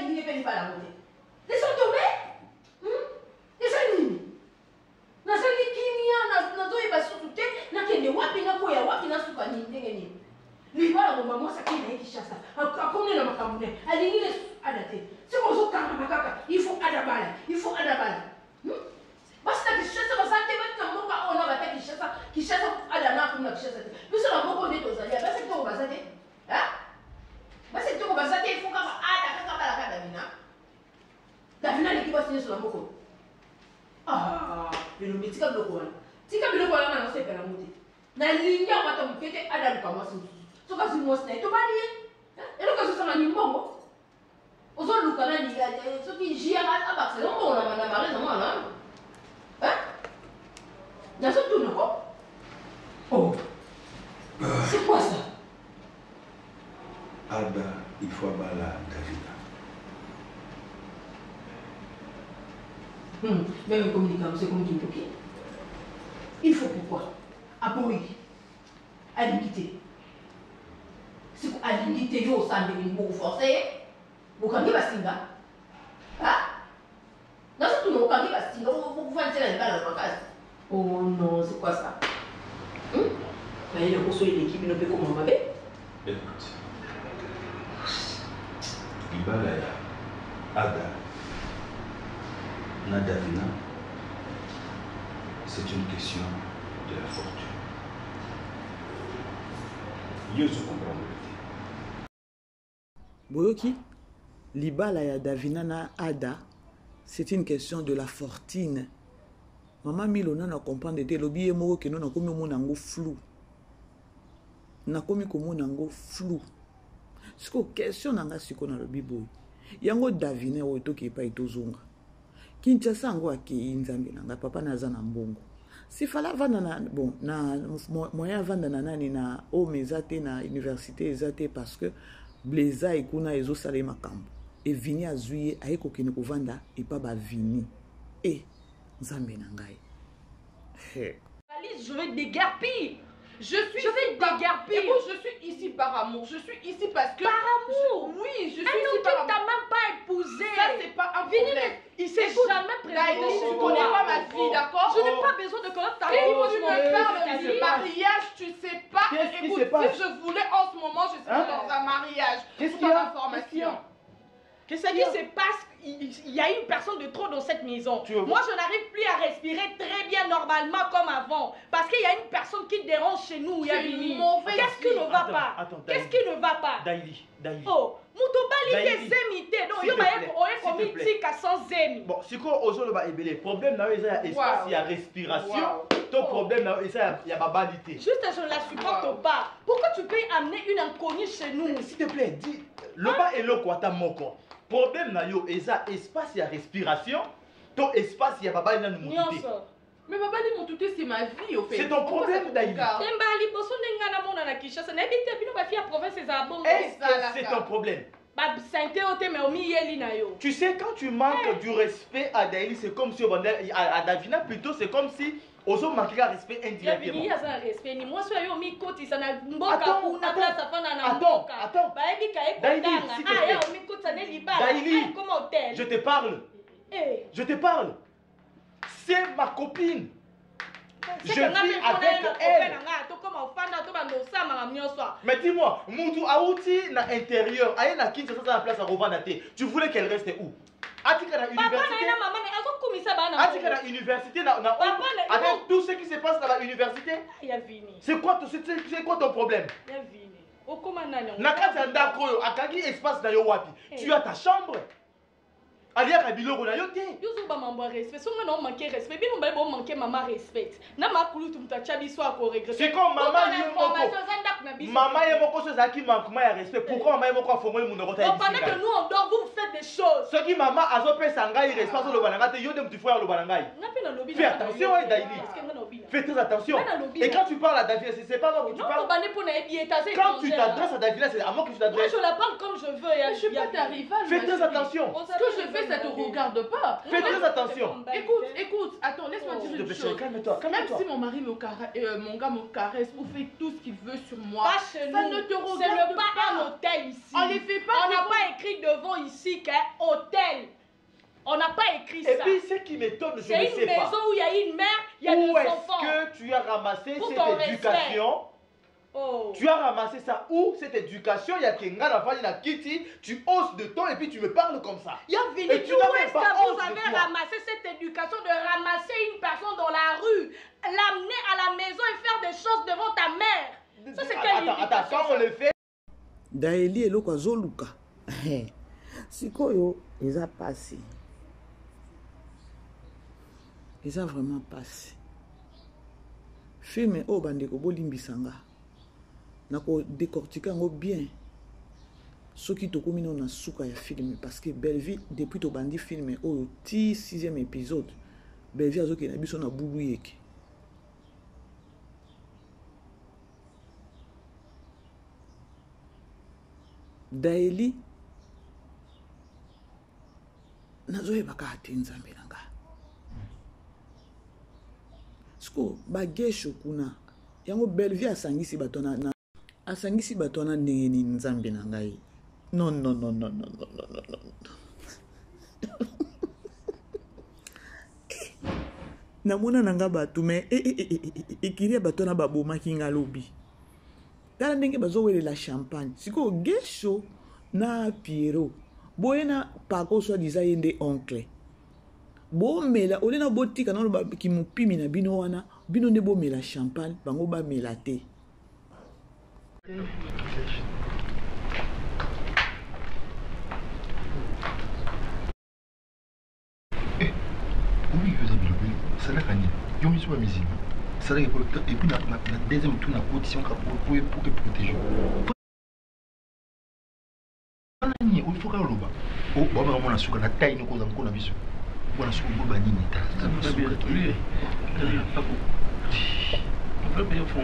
il n'est pas la montée. Laissons tomber. Laissons tomber. Na sali kimia na zo iba sutu na kende wapi na koya wapi na suka ni ndenge libala ngomba mwasa kina Kishasa akomne na makamune alingile adate c'est comme ça kama makaka il faut adabala basta Kishasa basante bata mboka ona bata Kishasa adana kuna Kishasa biso na moko ndeto zalia basi to basate basi to basate il faut kama ada kaka bala kada Davina likiba sinyo na moko le mitika bloko wana tika biloko wana na sepela muti na linga mata mukete ada lukama sinyo so kasi mosna to bali elo kasi sana ni mbongo ozo lukana ni so ki jia à Barcelone on a na mari na mwana na so tout nako oh c'est quoi ça Ada, il faut bala Davina. Même communiquant, c'est comme qui bloqué. Il faut pourquoi? Appuyer. À limiter. C'est à limiter, yo, ça devient beaucoup forcé. Vous quand il va singa. Ah? Non, c'est tout, vous quand il va singa, vous faites la balle dans la case. Oh non, c'est quoi ça? Mais il y a aussi l'équipe, il ne peut comment m'avoir. Écoute, Ibala Ada, Nadavina, c'est une question de la fortune. Je comprends. Boyoki, libala ya Davina na Ada, c'est une question de la fortune. Maman Milona na comprendre te lobi moko ke non na komi mo nango flou. Na komi ko mo nango flou. Siko question nanga siko na lobi boy. Yango Davina o to ki pa itozonga. Kinshasa ngo akei nzambe nanga papa naza na mbongo. Si fala vanda na bon na moya vanda na nani na o mezate na université ezate parce que Blaisa ekuna ezo sale makambo. Et vini azuye ayeko kene ko vanda et pas ba vini. Et nzambe nangai. Alice, je vais déguerpir. Je vais déguerpir. Écoute, je suis ici par amour. Je suis ici parce que... Par amour? Oui, je suis un ici homme par qui amour. t'a même pas épousé. Ça, c'est pas un problème. Il s'est jamais présenté Daïli, chez tu moi. connais pas ma vie, d'accord? Je n'ai pas besoin de connaître ta vie. Et tu me parles ta du vie. mariage, tu sais pas. Qu'est-ce qui Écoute, se passe? si je voulais en ce moment, je serais dans un mariage. Qu'est-ce Pour qu'il y ton a? information. Qu'est-ce qui se passe? Il y a une personne de trop dans cette maison. Moi, je n'arrive plus à respirer très bien normalement comme avant. Parce qu'il y a une personne qui dérange chez nous. Qu'est-ce qui ne va pas? Qu'est-ce qui ne va pas? Daïli. Oh, Moutobali des émités. Donc, il y a commis tika sans zemi. Bon, si quoi aux autres, le problème, il y a espace, il y a respiration. Ton problème, il y a babalité. Juste, je ne la supporte pas. Pourquoi tu peux amener une inconnue chez nous? S'il te plaît, dis. Le bas est le quoi, ta moko. Problème, il y a espace, il y a respiration. Ton espace, il y a babalité, il y a nous. Mais papa dit mon touté, c'est ma vie au fait. C'est ton problème, Daïli. Est-ce que c'est ton problème? Tu sais, quand tu manques du respect à Daïli, c'est comme si à Davina, plutôt, c'est comme si Ozo manquer de respect indirectement. Attends. Daïli, je te parle. Je te parle. C'est ma copine. Je vis avec elle. Mais dis-moi, Moutou Aouti na intérieur, aïe na Kinshasa na place à Rovanate. Tu voulais qu'elle reste où? Atika na université. Atika na université avec tout ce qui se passe dans l'université. C'est quoi ton problème? Nakata ndako akagi espace na yo wapi. Tu as ta chambre. Alia kabiloko na yo te. Yozo ba mambo respect. Songa na manquer respect. Bino ba bo manquer maman respect. Na makulu tumtacha biso ako regret. C'est comme maman yemoko. Maman yemoko so zaki manquement ya respect. Pourquoi maman yemoko a formé mon rota? Pendant que nous on dort, vous faites des choses. Ce qui maman azo pe sangai respect so lo bananga te yo dem tu frère lo banangai. Fais attention Daïli. Fais très attention. Et quand tu parles à Davina, c'est pas moi que tu parles. Quand tu t'adresses à Davina, c'est à moi que tu t'adresses. Moi je la parle comme je veux. Je suis pas ta rivale. Fais très attention. Ce que je fais, ça te regarde pas. Fais très attention. Écoute, attends, laisse-moi dire une chose. Calme-toi. Même si mon mari mon gars me caresse ou fait tout ce qu'il veut sur moi, ça ne te regarde pas. C'est pas un hôtel ici. On les fait pas. On n'a pas écrit devant ici qu'un hôtel. On n'a pas écrit ça. Et puis ce qui m'étonne, je ne sais pas. C'est une maison où il y a une mère, il y a des enfants. Où est-ce que tu as ramassé cette éducation? Tu as ramassé ça où? Cette éducation, il y a Kenga, la famille, la Kitty, tu hausses de ton et puis tu me parles comme ça. Où est-ce que vous avez ramassé cette éducation de ramasser une personne dans la rue, l'amener à la maison et faire des choses devant ta mère? Ça c'est quelle éducation? Attends, quand on le fait. Daïli eloko azoluka. Sikoyo, eza passé. Eza vraiment passé. Film o bandeko bolimbisanga. Nako décortiquer ngo bien. Soki tokomi na suka ya film parce que Belleville depuis to bandi film o ti 6e épisode. Belleville azoki na biso na bubu yeke. daeli nazoyeba kaka te nzambe na nga siko bagesho kuna yango Bellevue asangisi bato asangisi bato na ndenge nini nzambe na ngai non namona nanga bato me ekiri ya bato na babomaki nga lobi tala ndenge bazowelela champagne sikoyo gesho na Pierrot boye na pako soi-disant ye nde oncle bomela olena botika naloba kimopimi na bino wana bino nde bomela champagne bango bamela te. Oui, ça l'a gagné. Ils ont mis sur la musique. Ça l'a et puis la deuxième tour, la position pour protéger. Il faut que l'on oh, bon, on a su que la taille nous cause encore la vision. On a su que l'on va nier. On peut payer au fond.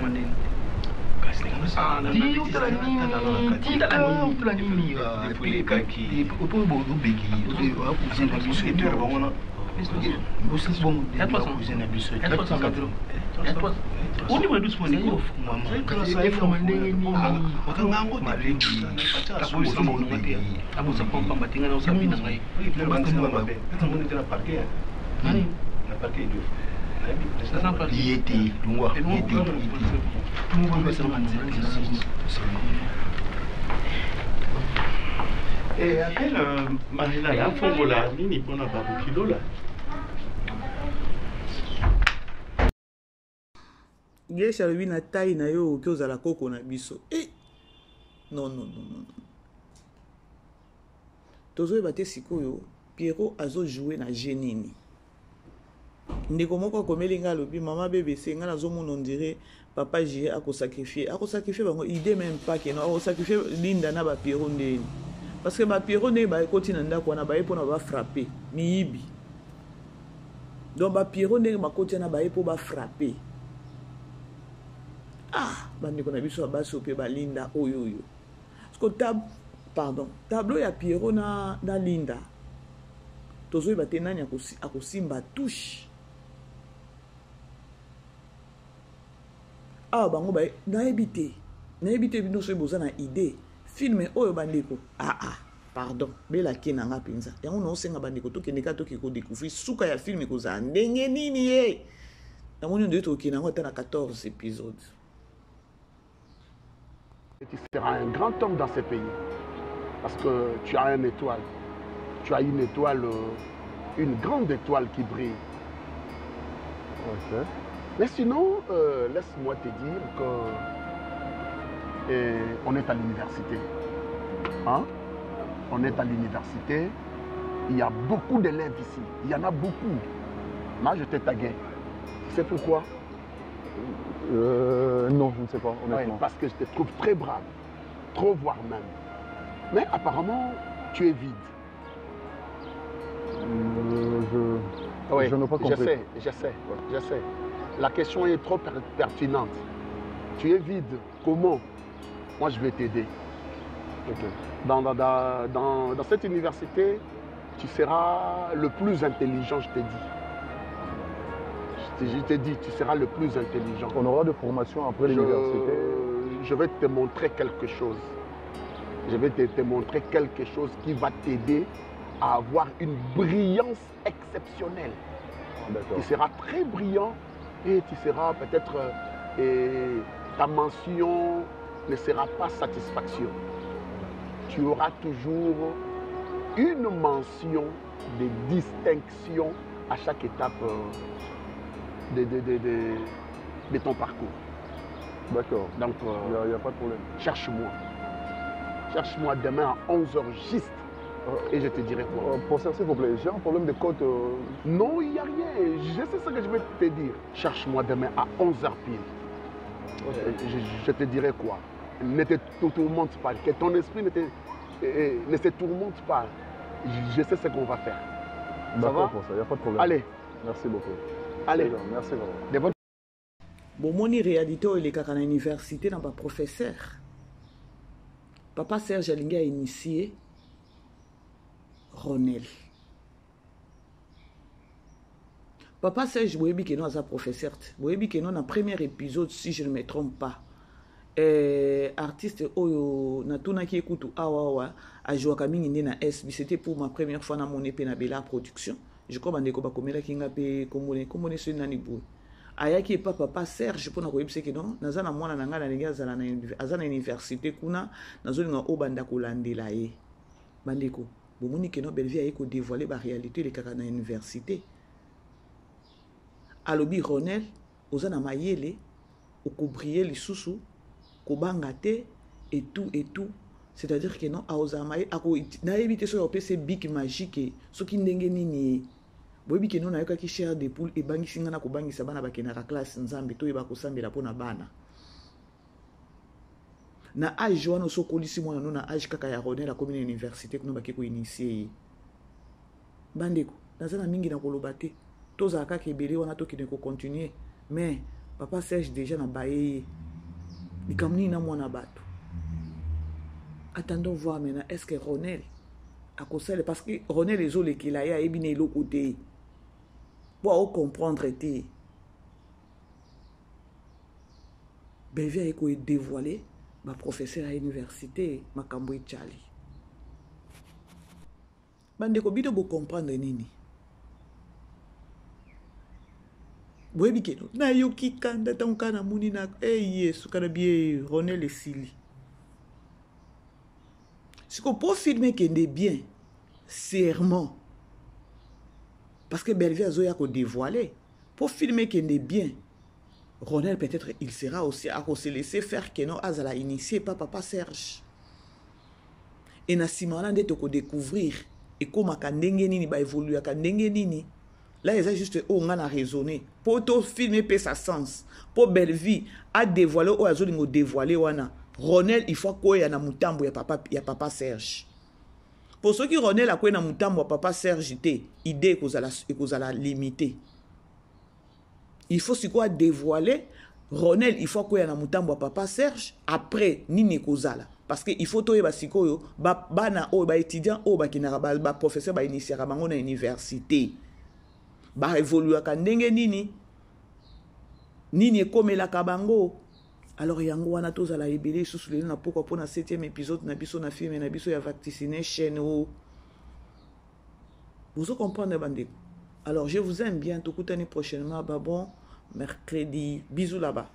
Et après, Marina, il y a un fond volant, il n'y a pas beaucoup de kilo là. Gesha lobi na taille na yo oki ozala koko na biso. Non. Tozoyeba te sikoyo Pierrot azo jouer na genini. Ndeko moko akomeli nga lobi mama BBC nga nazomona on dirait papa J ako sacrifier bango idée même pas que non sacrifier Linda na ba Pierrot ndeni. Parce que ba Pierrot ne ba ekoti na ndako na ba epona ba frapper miyibi. Donc ba Pierrot ne ba koti na ba epo ba frapper. Bandeko na biso basi ope balinda oyo. Parce que tableau ya Pierrot na Linda. Tozoyeba te nani akosimba touche. Bango ba nayebi te bino so boza na idée. Filme oyo bandeko. Pardon. Bela kena nga penza. Yango no senga bandeko to keneka to ko découvrir suka ya film ko za ndenge nini ye. Namoni ndio to kena ngo tana 14 épisodes. Tu seras un grand homme dans ce pays parce que tu as une étoile. Tu as une étoile, une grande étoile qui brille. Okay. Mais sinon, laisse-moi te dire qu'on est à l'université. Hein? On est à l'université. Il y a beaucoup d'élèves ici. Il y en a beaucoup. Moi, je t'ai tagué. Tu sais pourquoi? Non, je ne sais pas, honnêtement. Ouais, parce que je te trouve très brave. Trop voire même. Mais apparemment, tu es vide. Je n'ai pas compris. Je sais. La question est trop pertinente. Tu es vide. Comment? Moi, je vais t'aider. Okay. Dans cette université, tu seras le plus intelligent, je t'ai dit. Je t'ai dit, tu seras le plus intelligent. On aura de formation après l'université. Je vais te montrer quelque chose. Je vais te montrer quelque chose qui va t'aider à avoir une brillance exceptionnelle. Tu seras très brillant et tu seras peut-être... ta mention ne sera pas satisfaction. Tu auras toujours une mention de distinction à chaque étape de ton parcours. D'accord. Donc, il n'y a pas de problème. Cherche-moi. Cherche-moi demain à 11h juste. Et je te dirai quoi. Pour ça, s'il vous plaît, j'ai un problème de côte. Non, il n'y a rien. Je sais ce que je vais te dire. Cherche-moi demain à 11h pile. Okay. Je te dirai quoi. Ne te tourmente pas. Que ton esprit ne se tourmente pas. Je sais ce qu'on va faire. D'accord pour ça, il n'y a pas de problème. Allez. Merci beaucoup. Allez. Merci vraiment. Bon, mon réalité, il est à l'université, dans ma professeur. Papa Serge Alingi a initié Ronel. Papa Serge Boyebi Keno a sa professeur. Boyebi Keno na premier épisode, si je ne me trompe pas. Artiste Oyo Natuna qui écoute Awawa a joué à Mingi na SB. C'était pour ma première fois dans mon épée na Bella Production. Je crois que je komela kinga pe komone so nani boy. Ayaki pa papa Serge pour na koyebise ke non nazana mwana na ngana ndenge azana université kuna nazolinga obanda kolandela ye. Bandeko bomoni ke no Belleville ayeko dévoiler ba réalité le kaka na université. Alobi Ronel ozana mayele okobrier lisusu kobangate et tout. C'est-à-dire que non aozamaye ako na éviter so PC big magique so ki ndenge nini. Boyebi ke non ayoka ki chair de poule et bangi singa na kobangisa bana bakenaka classe nzambe to yeba kosambela pona bana. Na âge wana so kolisi mwana no na âge kaka ya Ronel akomi na université kuno baki ko initier. Bandeko nazana mingi na koloba te. Toza kaka ebele wana to kine ko continuer mais papa Serge déjà na baye. Likamni na mwana bato. Attendons voir maintenant est-ce que Ronel a conseillé parce que Ronel les autres qui l'a ya ebine lo côté. Pour comprendre été Belleville a dévoilé ma professeur à l'université Makambo Charlie. Bande ko bito bo comprendre nini. Boyebi keno na yoki kanda tonka na muni na yesu kana bien Ronel esili. Si qu'on peut filmer qu'il est bien serment parce que Belleville a zoya ko dévoilé pour filmer qu'il est bien Ronel peut-être il sera aussi à se laisser faire que non azala initié par papa Serge et na simana de ko découvrir et comment ka ndenge nini ba évoluer ka ndenge nini là ils a juste on a raisonné pour tout filmer pe sa sens pour Belleville a dévoilé ou azolingo dévoiler wana Ronel il faut quoi ya na mutambo ya papa Serge. Pour ceux qui Ronel a quoi na mutambo ya papa Serge té idée kozala limité. Il faut si quoi dévoiler Ronel il faut quoi ya na mutambo ya papa Serge après nini kozala parce que il faut toye ba sikoyo bana o ba étudiant o ba kinara ba professeur ba initiera bango na université. Ba évoluer ka ndenge nini ekomela ka bango. Alors yango wana tozala ebele susu lelo na pourquoi pour na 7e épisode na biso na film na biso ya vacciner chaîne o. Vous comprenez bandeko. Alors je vous aime bien tout kutani prochainement bon mercredi. Bisous là-bas.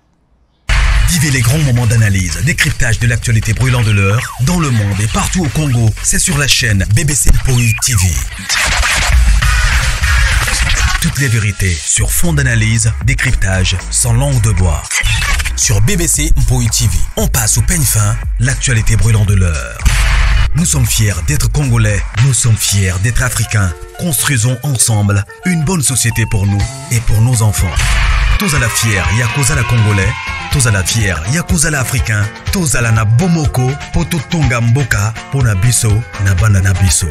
Vivez les grands moments d'analyse, décryptage de l'actualité brûlante de l'heure dans le monde et partout au Congo. C'est sur la chaîne BBC Mpoi TV. Toutes les vérités sur fond d'analyse, décryptage sans langue de bois. Sur BBC Mpoi TV, on passe au peigne fin l'actualité brûlante de l'heure. Nous sommes fiers d'être Congolais, nous sommes fiers d'être Africains. Construisons ensemble une bonne société pour nous et pour nos enfants. Tozala fier, yakozala Congolais. Tozala fier, yakozala Africain. Tozala na bomoko, poto tonga mboka, pona biso, na banda na biso.